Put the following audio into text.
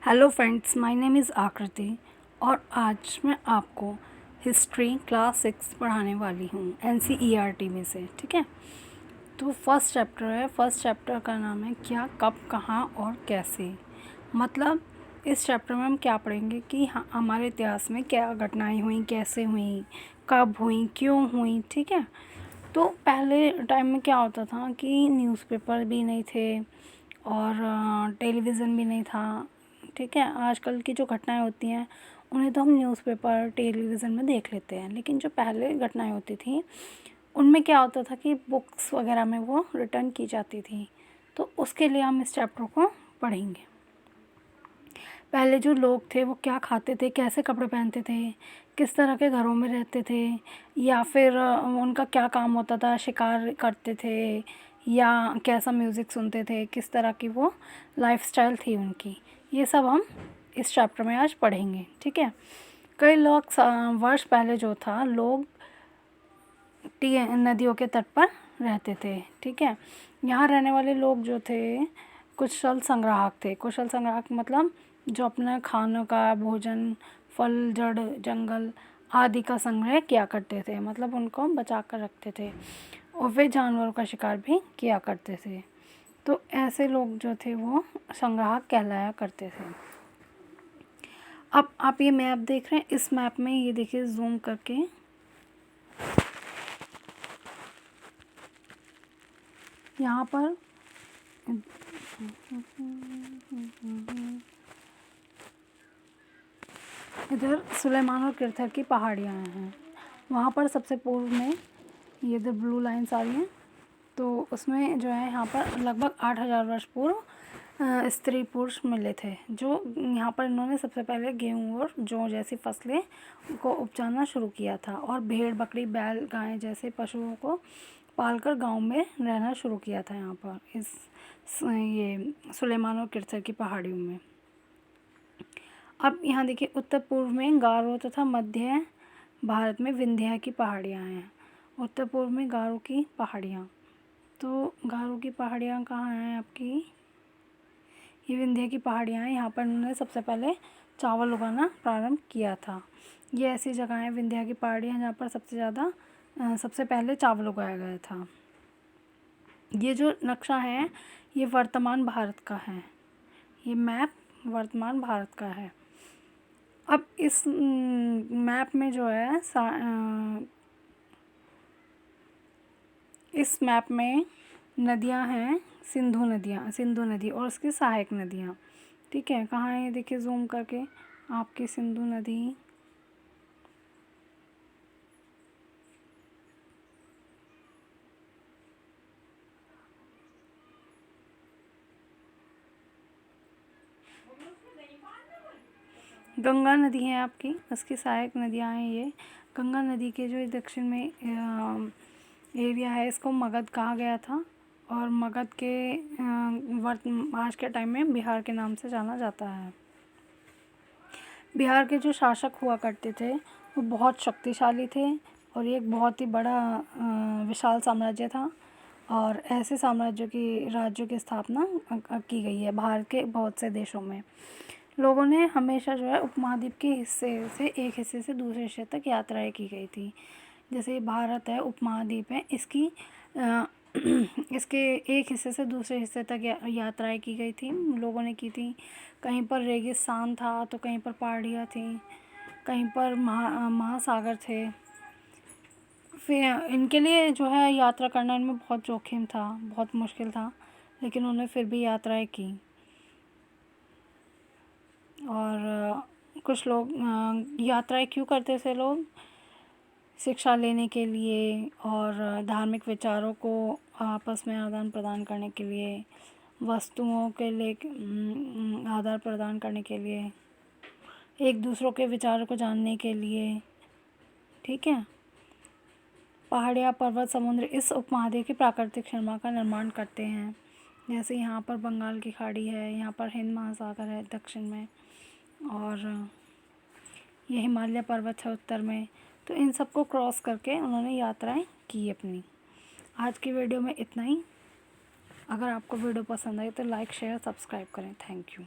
Hello friends, my name is आकृति और आज मैं आपको हिस्ट्री क्लास 6 पढ़ाने वाली हूँ NCERT में से। ठीक है, तो फर्स्ट चैप्टर है। फर्स्ट चैप्टर का नाम है क्या, कब, कहाँ और कैसे। मतलब इस चैप्टर में हम क्या पढ़ेंगे कि हमारे इतिहास में क्या घटनाएं हुई, कैसे हुई, कब हुई, क्यों हुई। ठीक है, तो पहले टाइम में क्या होता था कि न्यूज़पेपर भी नहीं थे और टेलीविज़न भी नहीं था। ठीक है, आजकल की जो घटनाएं होती हैं उन्हें तो हम न्यूज़पेपर टेलीविज़न में देख लेते हैं, लेकिन जो पहले घटनाएं होती थी उनमें क्या होता था कि बुक्स वगैरह में वो रिटर्न की जाती थी। तो उसके लिए हम इस चैप्टर को पढ़ेंगे। पहले जो लोग थे वो क्या खाते थे, कैसे कपड़े पहनते थे, किस तरह के घरों में रहते थे, या फिर उनका क्या काम होता था, शिकार करते थे या कैसा म्यूज़िक सुनते थे, किस तरह की वो लाइफस्टाइल थी उनकी, ये सब हम इस चैप्टर में आज पढ़ेंगे। ठीक है, कई लोग वर्ष पहले जो था लोग नदियों के तट पर रहते थे। ठीक है, यहाँ रहने वाले लोग जो थे कुशल संग्राहक थे। कुशल संग्राहक मतलब जो अपने खानों का, भोजन, फल, जड़, जंगल आदि का संग्रह किया करते थे, मतलब उनको बचा कर रखते थे और वे जानवरों का शिकार भी किया करते थे। तो ऐसे लोग जो थे वो संग्राहक कहलाया करते थे। अब आप ये मैप देख रहे हैं, इस मैप में ये देखिए जूम करके, यहाँ पर इधर सुलेमान और किरथर की पहाड़ियाँ हैं। वहाँ पर सबसे पूर्व में ये इधर ब्लू लाइन्स आ रही हैं, तो उसमें जो है यहाँ पर लगभग 8000 वर्ष पूर्व स्त्री पुरुष मिले थे, जो यहाँ पर इन्होंने सबसे पहले गेहूँ और जौ जैसी फसलें को उपजाना शुरू किया था और भेड़, बकरी, बैल, गाय जैसे पशुओं को पालकर गांव में रहना शुरू किया था यहाँ पर ये सुलेमान और किरथर की पहाड़ियों में। अब यहाँ देखिए उत्तर पूर्व में गारो तथा मध्य भारत में विंध्या की पहाड़ियाँ हैं। उत्तर पूर्व में गारो की पहाड़ियाँ, तो गारो की पहाड़ियाँ कहाँ हैं आपकी, ये विंध्या की पहाड़ियाँ हैं। यहाँ पर उन्होंने सबसे पहले चावल उगाना प्रारंभ किया था। ये ऐसी जगह है विंध्या की पहाड़ियाँ जहाँ पर सबसे पहले चावल उगाया गया था। ये जो नक्शा है ये वर्तमान भारत का है, ये मैप वर्तमान भारत का है। अब इस मैप में जो है इस मैप में नदियां हैं, सिंधु नदी और उसकी सहायक नदियां। ठीक है, कहाँ है ये देखिए जूम करके आपकी सिंधु नदी, गंगा नदी है आपकी, उसकी सहायक नदियां हैं ये। गंगा नदी के जो दक्षिण में एरिया है इसको मगध कहा गया था और मगध के आज के टाइम में बिहार के नाम से जाना जाता है। बिहार के जो शासक हुआ करते थे वो बहुत शक्तिशाली थे और एक बहुत ही बड़ा विशाल साम्राज्य था और ऐसे राज्यों की स्थापना की गई है भारत के बहुत से देशों में। लोगों ने हमेशा जो है उपमहाद्वीप के हिस्से से एक हिस्से से दूसरे हिस्से तक यात्राएं की गई थी। जैसे भारत है, उपमहाद्वीप है, इसके एक हिस्से से दूसरे हिस्से तक यात्राएं की गई थी, लोगों ने की थी। कहीं पर रेगिस्तान था तो कहीं पर पहाड़ियाँ थी, कहीं पर महासागर थे। फिर इनके लिए जो है यात्रा करना इनमें बहुत जोखिम था, बहुत मुश्किल था, लेकिन उन्होंने फिर भी यात्राएं की। और कुछ लोग यात्राएं क्यों करते थे लोग, शिक्षा लेने के लिए और धार्मिक विचारों को आपस में आदान प्रदान करने के लिए, वस्तुओं के लिए आदान प्रदान करने के लिए, एक दूसरों के विचारों को जानने के लिए। ठीक है, पहाड़ियाँ, पर्वत, समुद्र इस उपमहाद्वीप की प्राकृतिक सीमा का निर्माण करते हैं। जैसे यहाँ पर बंगाल की खाड़ी है, यहाँ पर हिंद महासागर है दक्षिण में, और ये हिमालय पर्वत है उत्तर में। तो इन सबको क्रॉस करके उन्होंने यात्राएं की अपनी। आज की वीडियो में इतना ही। अगर आपको वीडियो पसंद आई तो लाइक, शेयर, सब्सक्राइब करें। Thank you.